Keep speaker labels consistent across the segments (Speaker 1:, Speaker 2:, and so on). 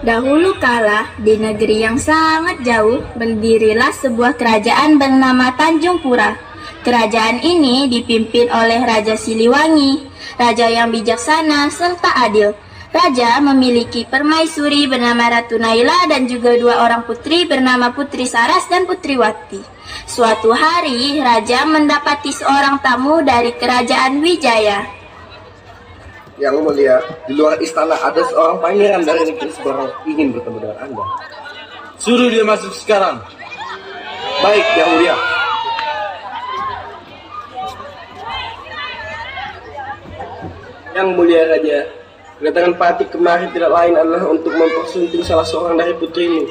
Speaker 1: Dahulu kala, di negeri yang sangat jauh, berdirilah sebuah kerajaan bernama Tanjung Pura. Kerajaan ini dipimpin oleh Raja Siliwangi, raja yang bijaksana serta adil. Raja memiliki permaisuri bernama Ratu Naila dan juga dua orang putri bernama Putri Saras dan Putri Wati. Suatu hari, raja mendapati seorang tamu dari kerajaan Wijaya.
Speaker 2: Yang mulia, di luar istana ada seorang pangeran dari negeri seberang ingin bertemu dengan Anda.
Speaker 3: Suruh dia masuk sekarang.
Speaker 2: Baik, Yang mulia. Yang mulia Raja, kedatangan Patik kemari tidak lain adalah untuk mempersunting salah seorang dari putrimu.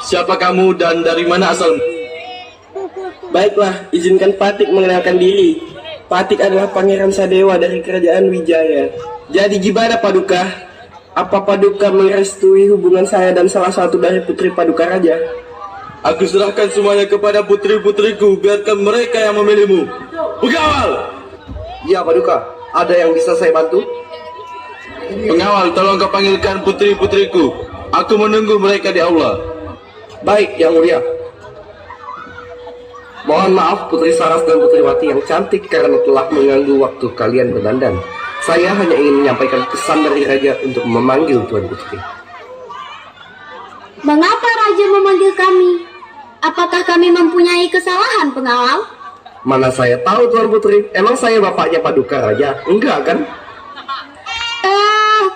Speaker 3: Siapa kamu dan dari mana asalmu?
Speaker 2: Baiklah, izinkan Patik mengenalkan diri. Patik adalah Pangeran Sadewa dari kerajaan Wijaya. Jadi gimana Paduka? Apa Paduka merestui hubungan saya dan salah satu dari putri Paduka Raja?
Speaker 3: Aku serahkan semuanya kepada putri-putriku, biarkan mereka yang memilihmu. Pengawal!
Speaker 2: Ya Paduka, ada yang bisa saya bantu?
Speaker 3: Pengawal, tolong kau panggilkan putri-putriku. Aku menunggu mereka di aula.
Speaker 2: Baik, Yang mulia. Mohon maaf Putri Saras dan Putri Wati yang cantik karena telah mengganggu waktu kalian berdandan. Saya hanya ingin menyampaikan pesan dari Raja untuk memanggil Tuan Putri.
Speaker 4: Mengapa Raja memanggil kami? Apakah kami mempunyai kesalahan, pengawal?
Speaker 2: Mana saya tahu Tuan Putri, emang saya bapaknya Paduka Raja? Enggak kan?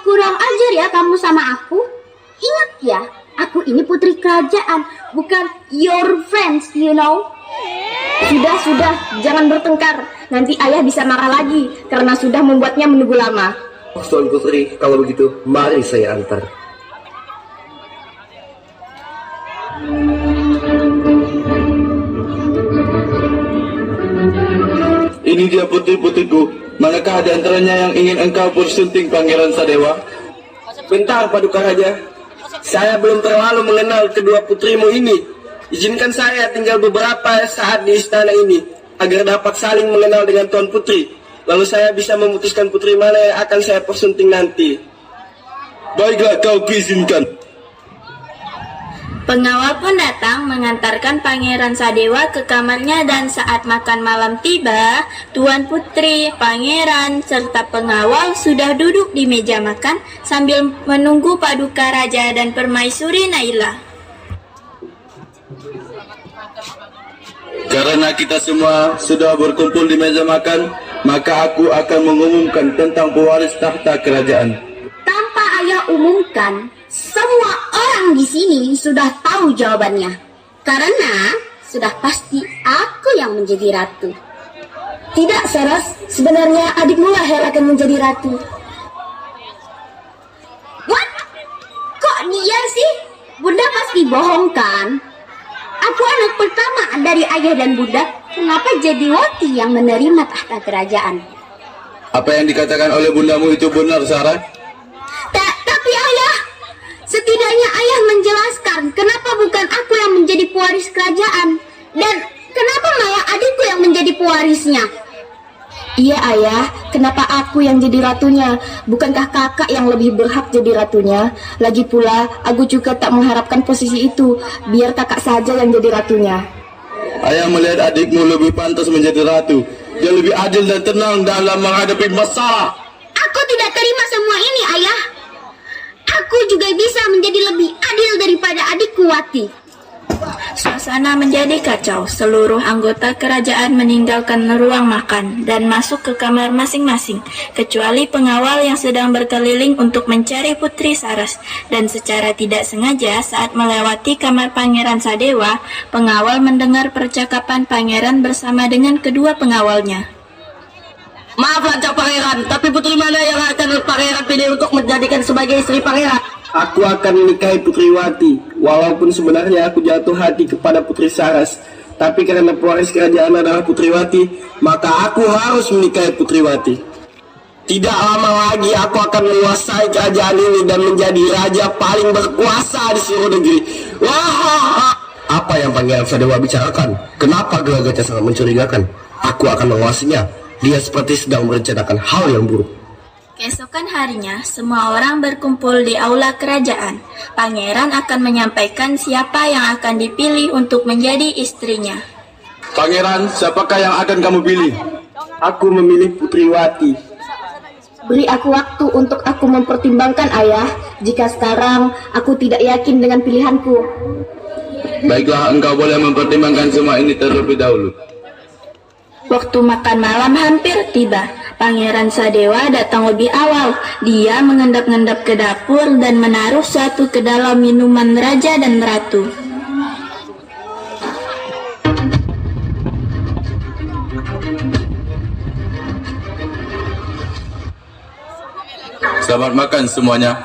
Speaker 4: Kurang ajar ya kamu sama aku. Ingat ya, aku ini putri kerajaan, bukan your friends, you know. Sudah, jangan bertengkar. Nanti ayah bisa marah lagi karena sudah membuatnya menunggu lama.
Speaker 2: Tuan Putri, kalau begitu, mari saya antar.
Speaker 3: Ini dia putri-putriku. Manakah di antaranya yang ingin engkau persunting, Pangeran Sadewa?
Speaker 2: Bentar Paduka Raja, saya belum terlalu mengenal kedua putrimu ini. Izinkan saya tinggal beberapa saat di istana ini agar dapat saling mengenal dengan Tuan Putri. Lalu saya bisa memutuskan putri mana yang akan saya persunting nanti.
Speaker 3: Baiklah, kau kuizinkan.
Speaker 1: Pengawal pun datang mengantarkan Pangeran Sadewa ke kamarnya dan saat makan malam tiba, Tuan Putri, Pangeran, serta pengawal sudah duduk di meja makan sambil menunggu Paduka Raja dan Permaisuri Naila.
Speaker 3: Karena kita semua sudah berkumpul di meja makan, maka aku akan mengumumkan tentang pewaris tahta kerajaan.
Speaker 4: Tanpa ayah umumkan, semua orang di sini sudah tahu jawabannya. Karena sudah pasti aku yang menjadi ratu.
Speaker 5: Tidak, Saras. Sebenarnya adikmu lah yang akan menjadi ratu.
Speaker 4: What? Kok dia sih? Bunda pasti bohong kan? Aku anak pertama dari ayah dan bunda. Kenapa jadi Wati yang menerima tahta kerajaan?
Speaker 3: Apa yang dikatakan oleh bundamu itu benar, Sarah?
Speaker 4: Tapi ayah, setidaknya ayah menjelaskan kenapa bukan aku yang menjadi pewaris kerajaan. Dan kenapa malah adikku yang menjadi pewarisnya?
Speaker 5: Iya ayah, kenapa aku yang jadi ratunya? Bukankah kakak yang lebih berhak jadi ratunya? Lagi pula, aku juga tak mengharapkan posisi itu. Biar kakak saja yang jadi ratunya.
Speaker 3: Ayah melihat adikmu lebih pantas menjadi ratu. Dia lebih adil dan tenang dalam menghadapi masalah.
Speaker 4: Aku tidak terima semua ini, ayah. Aku juga bisa menjadi lebih adil daripada adikku Wati.
Speaker 1: Suasana menjadi kacau. Seluruh anggota kerajaan meninggalkan ruang makan dan masuk ke kamar masing-masing, kecuali pengawal yang sedang berkeliling untuk mencari Putri Saras. Dan secara tidak sengaja saat melewati kamar Pangeran Sadewa, pengawal mendengar percakapan pangeran bersama dengan kedua pengawalnya.
Speaker 5: Maaf Cak Pangeran, tapi putri mana yang akan pangeran pilih untuk menjadikan sebagai istri pangeran?
Speaker 2: Aku akan menikahi Putri Wati. Walaupun sebenarnya aku jatuh hati kepada Putri Saras, tapi karena pewaris kerajaan adalah Putri Wati, maka aku harus menikahi Putri Wati. Tidak lama lagi aku akan menguasai kerajaan ini dan menjadi raja paling berkuasa di seluruh negeri. Wah, apa yang Pangeran Sadewa bicarakan? Kenapa gelagatnya sangat mencurigakan? Aku akan menguasainya. Dia seperti sedang merencanakan hal yang buruk.
Speaker 1: Keesokan harinya, semua orang berkumpul di aula kerajaan. Pangeran akan menyampaikan siapa yang akan dipilih untuk menjadi istrinya.
Speaker 3: Pangeran, siapakah yang akan kamu pilih?
Speaker 2: Aku memilih Putriwati.
Speaker 5: Beri aku waktu untuk aku mempertimbangkan, Ayah. Jika sekarang aku tidak yakin dengan pilihanku.
Speaker 3: Baiklah, engkau boleh mempertimbangkan semua ini terlebih dahulu.
Speaker 1: Waktu makan malam hampir tiba. Pangeran Sadewa datang lebih awal. Dia mengendap-endap ke dapur dan menaruh suatu ke dalam minuman raja dan ratu.
Speaker 3: Selamat makan semuanya.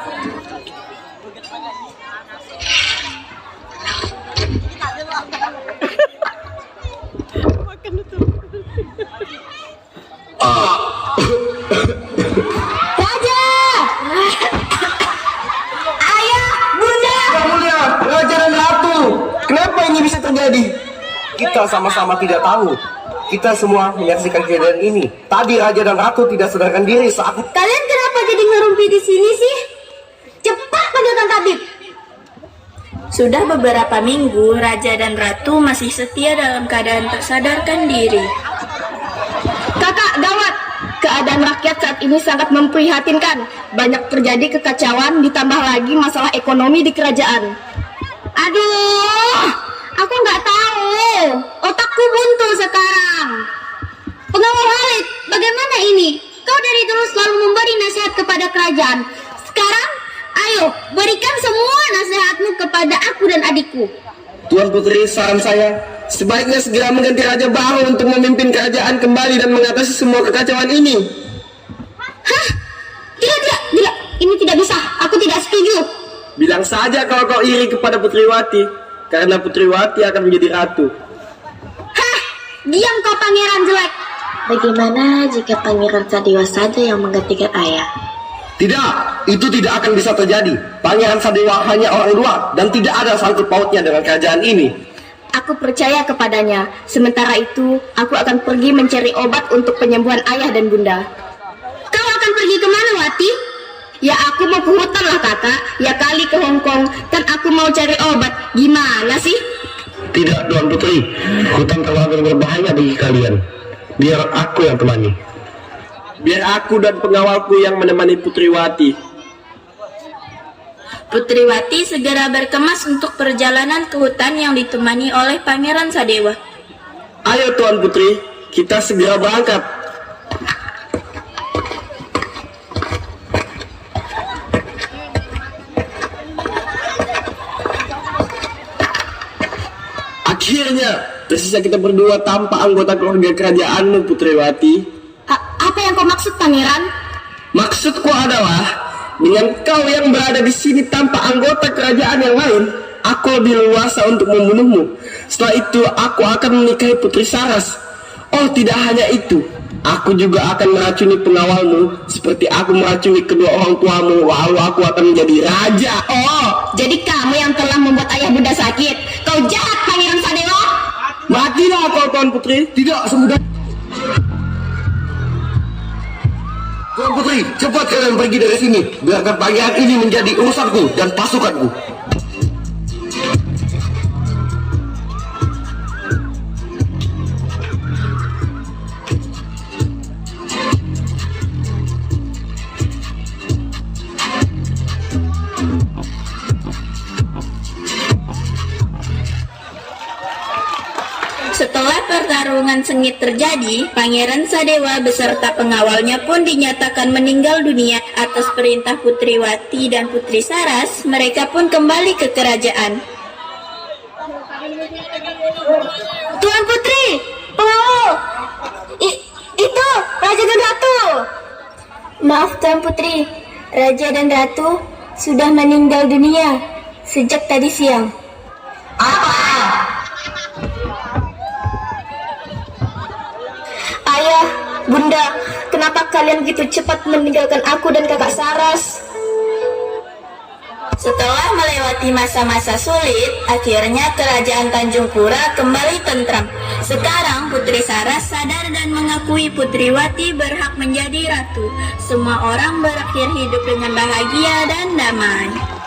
Speaker 4: Raja! Ayah, Bunda!
Speaker 2: Yang mulia, Raja dan Ratu. Kenapa ini bisa terjadi? Kita sama-sama tidak tahu. Kita semua menyaksikan kejadian ini. Tadi Raja dan Ratu tidak sadarkan diri saat
Speaker 4: Kalian kenapa jadi ngerumpi di sini sih? Cepat panggilkan tabib.
Speaker 1: Sudah beberapa minggu, Raja dan Ratu masih setia dalam keadaan tak sadarkan diri.
Speaker 5: Kakak, gawat! Keadaan rakyat saat ini sangat memprihatinkan. Banyak terjadi kekacauan, ditambah lagi masalah ekonomi di kerajaan.
Speaker 4: Aduh, aku nggak tahu. Otakku buntu sekarang. Pengawal Khalid, bagaimana ini? Kau dari dulu selalu memberi nasihat kepada kerajaan. Sekarang, ayo berikan semua nasihatmu kepada aku dan adikku.
Speaker 2: Tuan Putri, saran saya, sebaiknya segera mengganti raja baru untuk memimpin kerajaan kembali dan mengatasi semua kekacauan ini.
Speaker 4: Hah? Tidak. Ini tidak bisa. Aku tidak setuju.
Speaker 2: Bilang saja kalau kau iri kepada Putriwati, karena Putriwati akan menjadi ratu.
Speaker 4: Hah? Diam kau pangeran jelek.
Speaker 5: Bagaimana jika Pangeran Sadewa saja yang menggantikan Ayah?
Speaker 2: Tidak, itu tidak akan bisa terjadi. Pangeran Sadewa hanya orang luar dan tidak ada sangkut pautnya dengan kerajaan ini.
Speaker 5: Aku percaya kepadanya. Sementara itu, aku akan pergi mencari obat untuk penyembuhan Ayah dan Bunda.
Speaker 4: Kau akan pergi kemana, Wati?
Speaker 5: Ya aku mau ke hutan lah kakak. Ya kali ke Hong Kong. Kan aku mau cari obat. Gimana sih?
Speaker 2: Tidak, Tuan Putri. Hutan terlalu berbahaya bagi kalian. Biar aku yang temani. Biar aku dan pengawalku yang menemani Putriwati.
Speaker 1: Putriwati segera berkemas untuk perjalanan ke hutan yang ditemani oleh Pangeran Sadewa.
Speaker 2: Ayo Tuan Putri, kita segera berangkat. Akhirnya, tersisa kita berdua tanpa anggota keluarga kerajaanmu, Putriwati.
Speaker 5: Apa yang kau maksud, Pangeran?
Speaker 2: Maksudku adalah, dengan kau yang berada di sini tanpa anggota kerajaan yang lain, aku lebih leluasa untuk membunuhmu. Setelah itu, aku akan menikahi Putri Saras. Oh, tidak hanya itu. Aku juga akan meracuni pengawalmu, seperti aku meracuni kedua orang tuamu, lalu aku akan menjadi raja.
Speaker 5: Oh, jadi kamu yang telah membuat ayah bunda sakit. Kau jahat, Pangeran Sadewa.
Speaker 2: Matilah kau, Tuan Putri. Tidak semudah. Tuan Putri, cepat kalian pergi dari sini. Biarkan pangeran ini menjadi urusanku dan pasukanku.
Speaker 1: Setelah pertarungan sengit terjadi, Pangeran Sadewa beserta pengawalnya pun dinyatakan meninggal dunia. Atas perintah Putriwati dan Putri Saras, mereka pun kembali ke kerajaan.
Speaker 4: Tuan Putri, pengawal. Itu Raja dan Ratu.
Speaker 1: Maaf Tuan Putri, Raja dan Ratu sudah meninggal dunia sejak tadi siang.
Speaker 5: Ayah, bunda, kenapa kalian begitu cepat meninggalkan aku dan kakak Saras?
Speaker 1: Setelah melewati masa-masa sulit, akhirnya kerajaan Tanjung Pura kembali tentram. Sekarang Putri Saras sadar dan mengakui Putriwati berhak menjadi ratu. Semua orang berakhir hidup dengan bahagia dan damai.